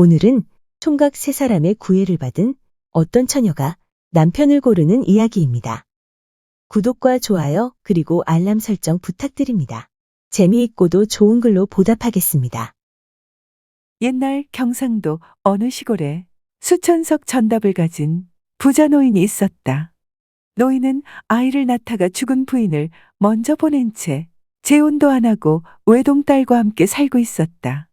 오늘은 총각 세 사람의 구애를 받은 어떤 처녀가 남편을 고르는 이야기입니다. 구독과 좋아요 그리고 알람 설정 부탁드립니다. 재미있고도 좋은 글로 보답하겠습니다. 옛날 경상도 어느 시골에 수천석 전답을 가진 부자 노인이 있었다. 노인은 아이를 낳다가 죽은 부인을 먼저 보낸 채 재혼도 안 하고 외동딸과 함께 살고 있었다.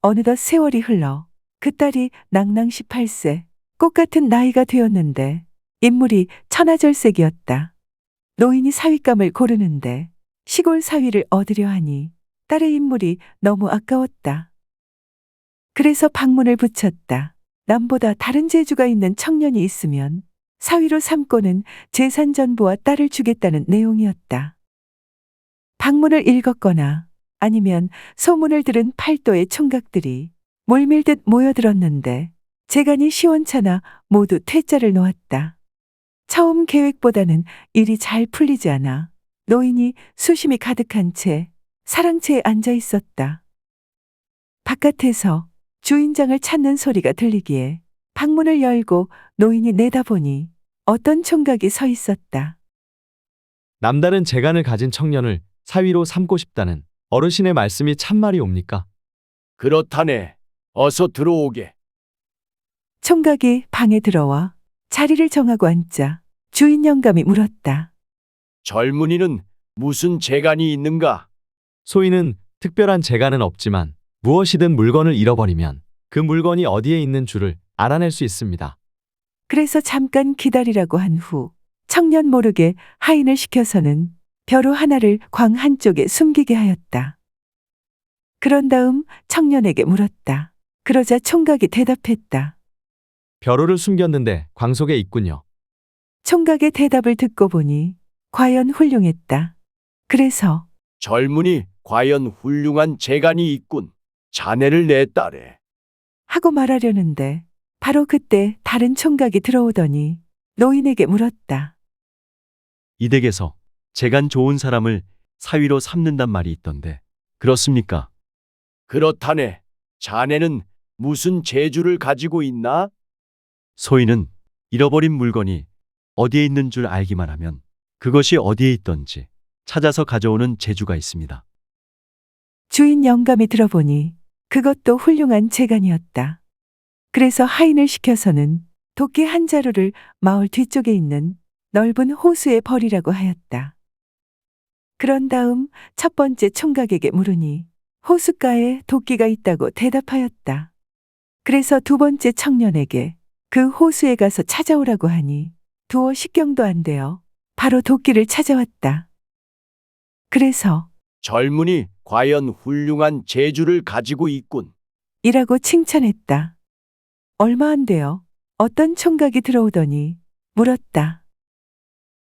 어느덧 세월이 흘러 그 딸이 낭낭 18세, 꽃 같은 나이가 되었는데 인물이 천하절색이었다. 노인이 사위감을 고르는데 시골 사위를 얻으려 하니 딸의 인물이 너무 아까웠다. 그래서 방문을 붙였다. 남보다 다른 재주가 있는 청년이 있으면 사위로 삼고는 재산 전부와 딸을 주겠다는 내용이었다. 방문을 읽었거나 아니면 소문을 들은 팔도의 총각들이 몰밀듯 모여들었는데 재간이 시원찮아 모두 퇴짜를 놓았다. 처음 계획보다는 일이 잘 풀리지 않아 노인이 수심이 가득한 채 사랑채에 앉아 있었다. 바깥에서 주인장을 찾는 소리가 들리기에 방문을 열고 노인이 내다보니 어떤 총각이 서 있었다. 남다른 재간을 가진 청년을 사위로 삼고 싶다는 어르신의 말씀이 참말이옵니까? 그렇다네. 어서 들어오게. 총각이 방에 들어와 자리를 정하고 앉자 주인 영감이 물었다. 젊은이는 무슨 재간이 있는가? 소인은 특별한 재간은 없지만 무엇이든 물건을 잃어버리면 그 물건이 어디에 있는 줄을 알아낼 수 있습니다. 그래서 잠깐 기다리라고 한 후 청년 모르게 하인을 시켜서는 벼루 하나를 광 한쪽에 숨기게 하였다. 그런 다음 청년에게 물었다. 그러자 총각이 대답했다. 벼루를 숨겼는데 광 속에 있군요. 총각의 대답을 듣고 보니 과연 훌륭했다. 그래서 젊은이 과연 훌륭한 재간이 있군. 자네를 내 딸에. 하고 말하려는데 바로 그때 다른 총각이 들어오더니 노인에게 물었다. 이 댁에서 재간 좋은 사람을 사위로 삼는단 말이 있던데 그렇습니까? 그렇다네. 자네는 무슨 재주를 가지고 있나? 소인은 잃어버린 물건이 어디에 있는 줄 알기만 하면 그것이 어디에 있던지 찾아서 가져오는 재주가 있습니다. 주인 영감이 들어보니 그것도 훌륭한 재간이었다. 그래서 하인을 시켜서는 도끼 한 자루를 마을 뒤쪽에 있는 넓은 호수에 버리라고 하였다. 그런 다음 첫 번째 총각에게 물으니 호숫가에 도끼가 있다고 대답하였다. 그래서 두 번째 청년에게 그 호수에 가서 찾아오라고 하니 두어 식경도 안 되어 바로 도끼를 찾아왔다. 그래서 젊은이 과연 훌륭한 재주를 가지고 있군. 이라고 칭찬했다. 얼마 안 되어 어떤 총각이 들어오더니 물었다.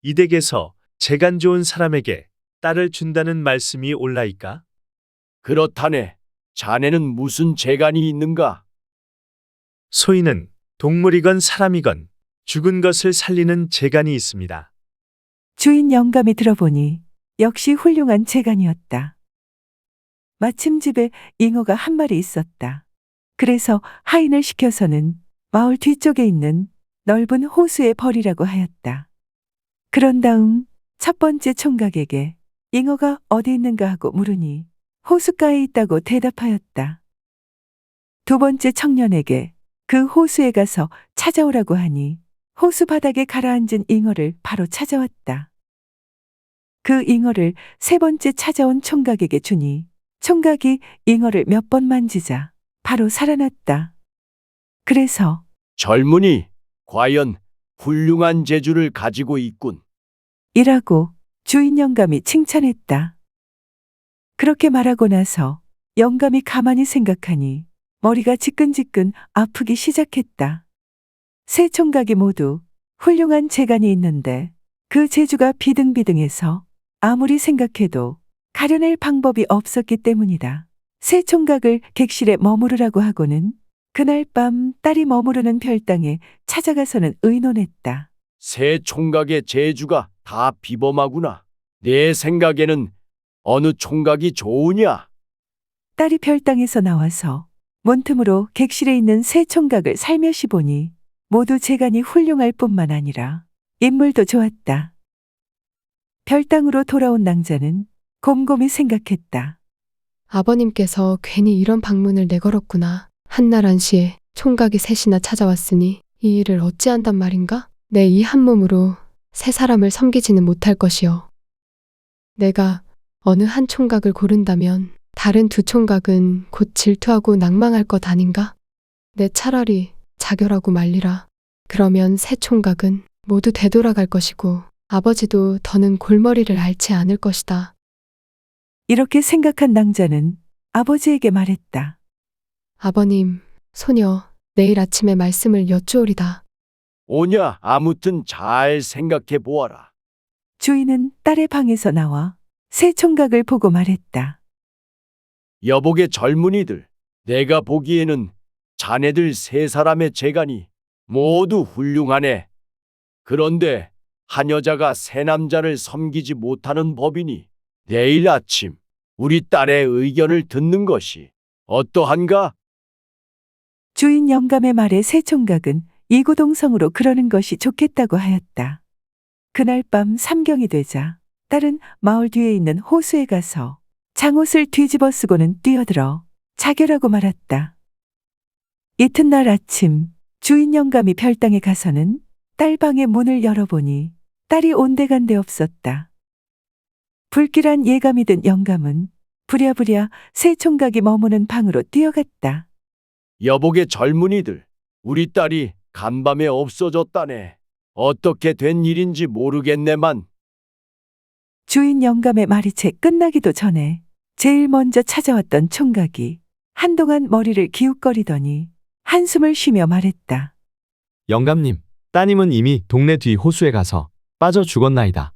이 댁에서 재간 좋은 사람에게 딸을 준다는 말씀이 올라이까? 그렇다네. 자네는 무슨 재간이 있는가? 소인은 동물이건 사람이건 죽은 것을 살리는 재간이 있습니다. 주인 영감이 들어보니 역시 훌륭한 재간이었다. 마침 집에 잉어가 한 마리 있었다. 그래서 하인을 시켜서는 마을 뒤쪽에 있는 넓은 호수에 버리라고 하였다. 그런 다음 첫 번째 총각에게 잉어가 어디 있는가 하고 물으니 호숫가에 있다고 대답하였다. 두 번째 청년에게 그 호수에 가서 찾아오라고 하니 호수 바닥에 가라앉은 잉어를 바로 찾아왔다. 그 잉어를 세 번째 찾아온 총각에게 주니 총각이 잉어를 몇 번 만지자 바로 살아났다. 그래서 젊은이 과연 훌륭한 재주를 가지고 있군. 이라고 주인 영감이 칭찬했다. 그렇게 말하고 나서 영감이 가만히 생각하니 머리가 지끈지끈 아프기 시작했다. 세 총각이 모두 훌륭한 재간이 있는데 그 재주가 비등비등해서 아무리 생각해도 가려낼 방법이 없었기 때문이다. 세 총각을 객실에 머무르라고 하고는 그날 밤 딸이 머무르는 별당에 찾아가서는 의논했다. 새 총각의 재주가 다 비범하구나. 내 생각에는 어느 총각이 좋으냐? 딸이 별당에서 나와서 문틈으로 객실에 있는 세 총각을 살며시 보니 모두 재간이 훌륭할 뿐만 아니라 인물도 좋았다. 별당으로 돌아온 낭자는 곰곰이 생각했다. 아버님께서 괜히 이런 방문을 내걸었구나. 한날 한시에 총각이 셋이나 찾아왔으니 이 일을 어찌한단 말인가? 내 이 한 몸으로 세 사람을 섬기지는 못할 것이요. 내가 어느 한 총각을 고른다면 다른 두 총각은 곧 질투하고 낭망할 것 아닌가? 내 차라리 자결하고 말리라. 그러면 세 총각은 모두 되돌아갈 것이고 아버지도 더는 골머리를 앓지 않을 것이다. 이렇게 생각한 낭자는 아버지에게 말했다. 아버님, 소녀, 내일 아침에 말씀을 여쭈오리다. 오냐, 아무튼 잘 생각해 보아라. 주인은 딸의 방에서 나와 세 총각을 보고 말했다. 여복의 젊은이들, 내가 보기에는 자네들 세 사람의 재간이 모두 훌륭하네. 그런데 한 여자가 세 남자를 섬기지 못하는 법이니 내일 아침 우리 딸의 의견을 듣는 것이 어떠한가? 주인 영감의 말에 세 총각은 이구동성으로 그러는 것이 좋겠다고 하였다. 그날 밤 삼경이 되자 딸은 마을 뒤에 있는 호수에 가서 장옷을 뒤집어 쓰고는 뛰어들어 자결하고 말았다. 이튿날 아침 주인 영감이 별당에 가서는 딸 방의 문을 열어보니 딸이 온데간데 없었다. 불길한 예감이 든 영감은 부랴부랴 세 총각이 머무는 방으로 뛰어갔다. 여복의 젊은이들, 우리 딸이 간밤에 없어졌다네. 어떻게 된 일인지 모르겠네만. 주인 영감의 말이 채 끝나기도 전에 제일 먼저 찾아왔던 총각이 한동안 머리를 기웃거리더니 한숨을 쉬며 말했다. 영감님, 따님은 이미 동네 뒤 호수에 가서 빠져 죽었나이다.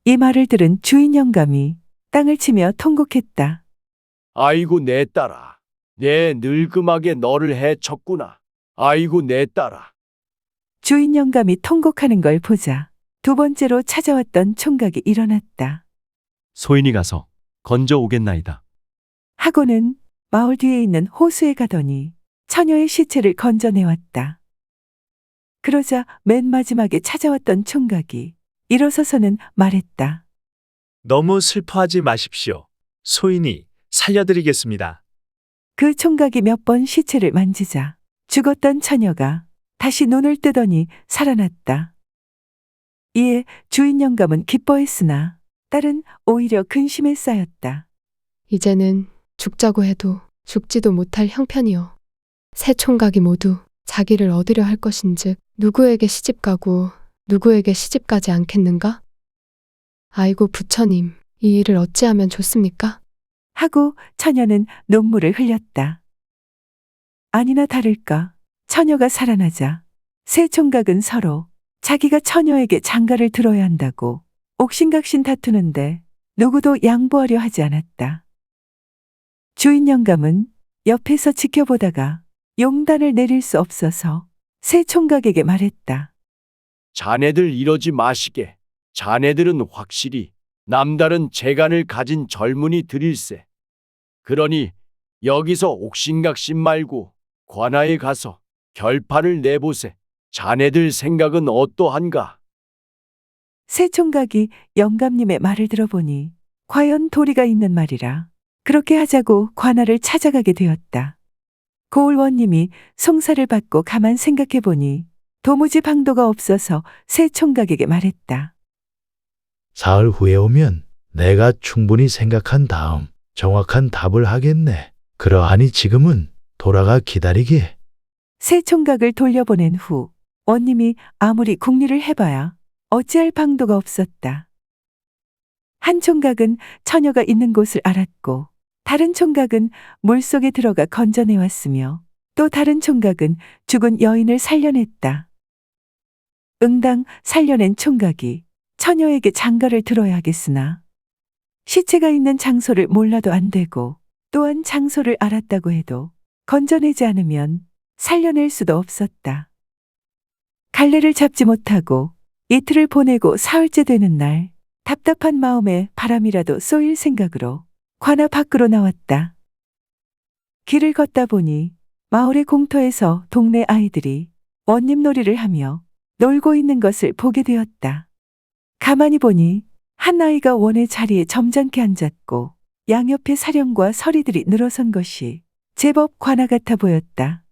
이 말을 들은 주인 영감이 땅을 치며 통곡했다. 아이고 내 딸아, 내 늙음하게 너를 해쳤구나. 아이고 내 딸아. 주인 영감이 통곡하는 걸 보자 두 번째로 찾아왔던 총각이 일어났다. 소인이 가서 건져 오겠나이다. 하고는 마을 뒤에 있는 호수에 가더니 처녀의 시체를 건져내왔다. 그러자 맨 마지막에 찾아왔던 총각이 일어서서는 말했다. 너무 슬퍼하지 마십시오. 소인이 살려드리겠습니다. 그 총각이 몇 번 시체를 만지자 죽었던 처녀가 다시 눈을 뜨더니 살아났다. 이에 주인 영감은 기뻐했으나 딸은 오히려 근심에 쌓였다. 이제는 죽자고 해도 죽지도 못할 형편이요. 세 총각이 모두 자기를 얻으려 할 것인즉 누구에게 시집가고 누구에게 시집가지 않겠는가? 아이고 부처님, 이 일을 어찌하면 좋습니까? 하고 처녀는 눈물을 흘렸다. 아니나 다를까 처녀가 살아나자 세 총각은 서로 자기가 처녀에게 장가를 들어야 한다고 옥신각신 다투는데 누구도 양보하려 하지 않았다. 주인 영감은 옆에서 지켜보다가 용단을 내릴 수 없어서 세 총각에게 말했다. 자네들 이러지 마시게. 자네들은 확실히 남다른 재간을 가진 젊은이들일세. 그러니 여기서 옥신각신 말고 관아에 가서 결판을 내보세. 자네들 생각은 어떠한가? 세 총각이 영감님의 말을 들어보니 과연 도리가 있는 말이라 그렇게 하자고 관아를 찾아가게 되었다. 고을원님이 송사를 받고 가만 생각해보니 도무지 방도가 없어서 세 총각에게 말했다. 사흘 후에 오면 내가 충분히 생각한 다음 정확한 답을 하겠네. 그러하니 지금은 돌아가 기다리게. 세 총각을 돌려보낸 후 원님이 아무리 궁리를 해봐야 어찌할 방도가 없었다. 한 총각은 처녀가 있는 곳을 알았고 다른 총각은 물속에 들어가 건져내왔으며 또 다른 총각은 죽은 여인을 살려냈다. 응당 살려낸 총각이 처녀에게 장가를 들어야 하겠으나 시체가 있는 장소를 몰라도 안 되고 또한 장소를 알았다고 해도 건져내지 않으면 살려낼 수도 없었다. 갈래를 잡지 못하고 이틀을 보내고 사흘째 되는 날 답답한 마음에 바람이라도 쏘일 생각으로 관아 밖으로 나왔다. 길을 걷다 보니 마을의 공터에서 동네 아이들이 원님 놀이를 하며 놀고 있는 것을 보게 되었다. 가만히 보니 한 아이가 원의 자리에 점잖게 앉았고 양옆에 사령과 서리들이 늘어선 것이 제법 관아 같아 보였다.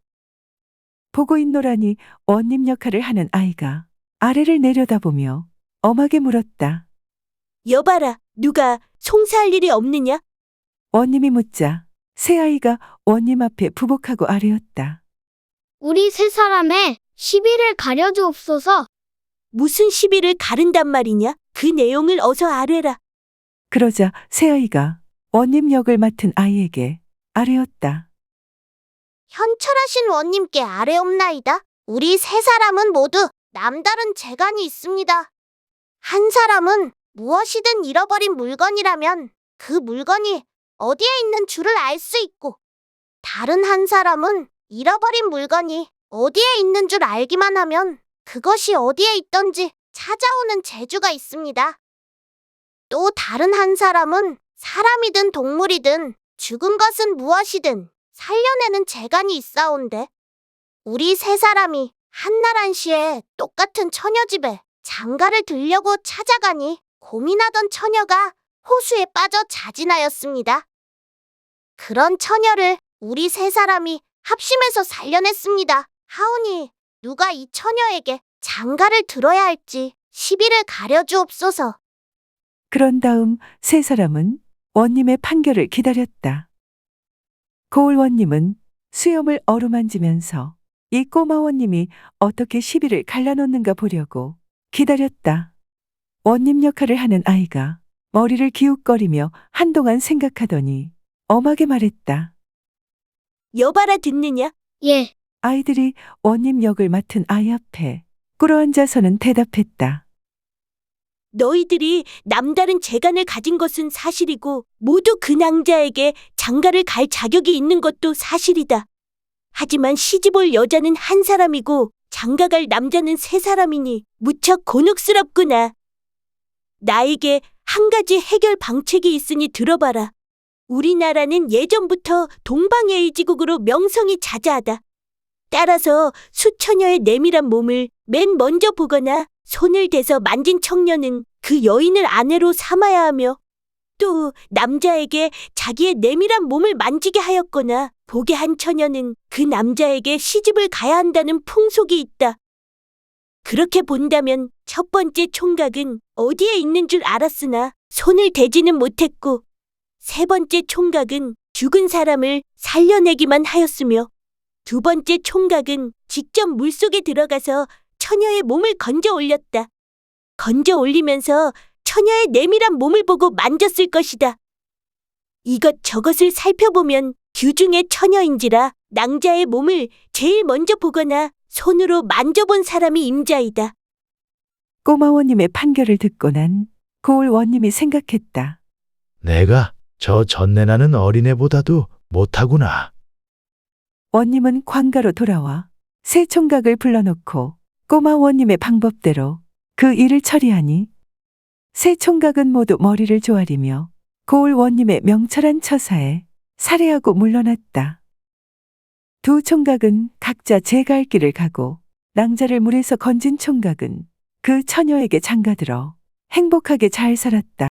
보고 있노라니 원님 역할을 하는 아이가 아래를 내려다보며 엄하게 물었다. 여봐라, 누가 송사할 일이 없느냐? 원님이 묻자 새 아이가 원님 앞에 부복하고 아뢰었다. 우리 세 사람의 시비를 가려주옵소서. 무슨 시비를 가른단 말이냐? 그 내용을 어서 아뢰라. 그러자 새 아이가 원님 역을 맡은 아이에게 아뢰었다. 현철하신 원님께 아뢰옵나이다. 우리 세 사람은 모두 남다른 재간이 있습니다. 한 사람은 무엇이든 잃어버린 물건이라면 그 물건이 어디에 있는 줄을 알 수 있고, 다른 한 사람은 잃어버린 물건이 어디에 있는 줄 알기만 하면 그것이 어디에 있던지 찾아오는 재주가 있습니다. 또 다른 한 사람은 사람이든 동물이든 죽은 것은 무엇이든 살려내는 재간이 있사온데, 우리 세 사람이 한날 한시에 똑같은 처녀집에 장가를 들려고 찾아가니 고민하던 처녀가 호수에 빠져 자진하였습니다. 그런 처녀를 우리 세 사람이 합심해서 살려냈습니다. 하오니 누가 이 처녀에게 장가를 들어야 할지 시비를 가려주옵소서. 그런 다음 세 사람은 원님의 판결을 기다렸다. 고을 원님은 수염을 어루만지면서 이 꼬마 원님이 어떻게 시비를 갈라놓는가 보려고 기다렸다. 원님 역할을 하는 아이가 머리를 기웃거리며 한동안 생각하더니 엄하게 말했다. 여봐라, 듣느냐? 예, 아이들이 원님 역을 맡은 아이 앞에 꿇어앉아서는 대답했다. 너희들이 남다른 재간을 가진 것은 사실이고 모두 그 낭자에게 장가를 갈 자격이 있는 것도 사실이다. 하지만 시집올 여자는 한 사람이고 장가갈 남자는 세 사람이니 무척 곤혹스럽구나. 나에게 한 가지 해결 방책이 있으니 들어봐라. 우리나라는 예전부터 동방예의지국으로 명성이 자자하다. 따라서 수처녀의 내밀한 몸을 맨 먼저 보거나 손을 대서 만진 청년은 그 여인을 아내로 삼아야 하며, 또 남자에게 자기의 내밀한 몸을 만지게 하였거나 보게 한 처녀는 그 남자에게 시집을 가야 한다는 풍속이 있다. 그렇게 본다면 첫 번째 총각은 어디에 있는 줄 알았으나 손을 대지는 못했고, 세 번째 총각은 죽은 사람을 살려내기만 하였으며, 두 번째 총각은 직접 물속에 들어가서 처녀의 몸을 건져 올렸다. 건져 올리면서 처녀의 내밀한 몸을 보고 만졌을 것이다. 이것저것을 살펴보면 규중의 처녀인지라 낭자의 몸을 제일 먼저 보거나 손으로 만져본 사람이 임자이다. 꼬마 원님의 판결을 듣고 난 고을 원님이 생각했다. 내가 저 전내나는 어린애보다도 못하구나. 원님은 관가로 돌아와 새 총각을 불러놓고 꼬마 원님의 방법대로 그 일을 처리하니 새 총각은 모두 머리를 조아리며 고을 원님의 명철한 처사에 살해하고 물러났다. 두 총각은 각자 제 갈 길을 가고 낭자를 물에서 건진 총각은 그 처녀에게 장가들어 행복하게 잘 살았다.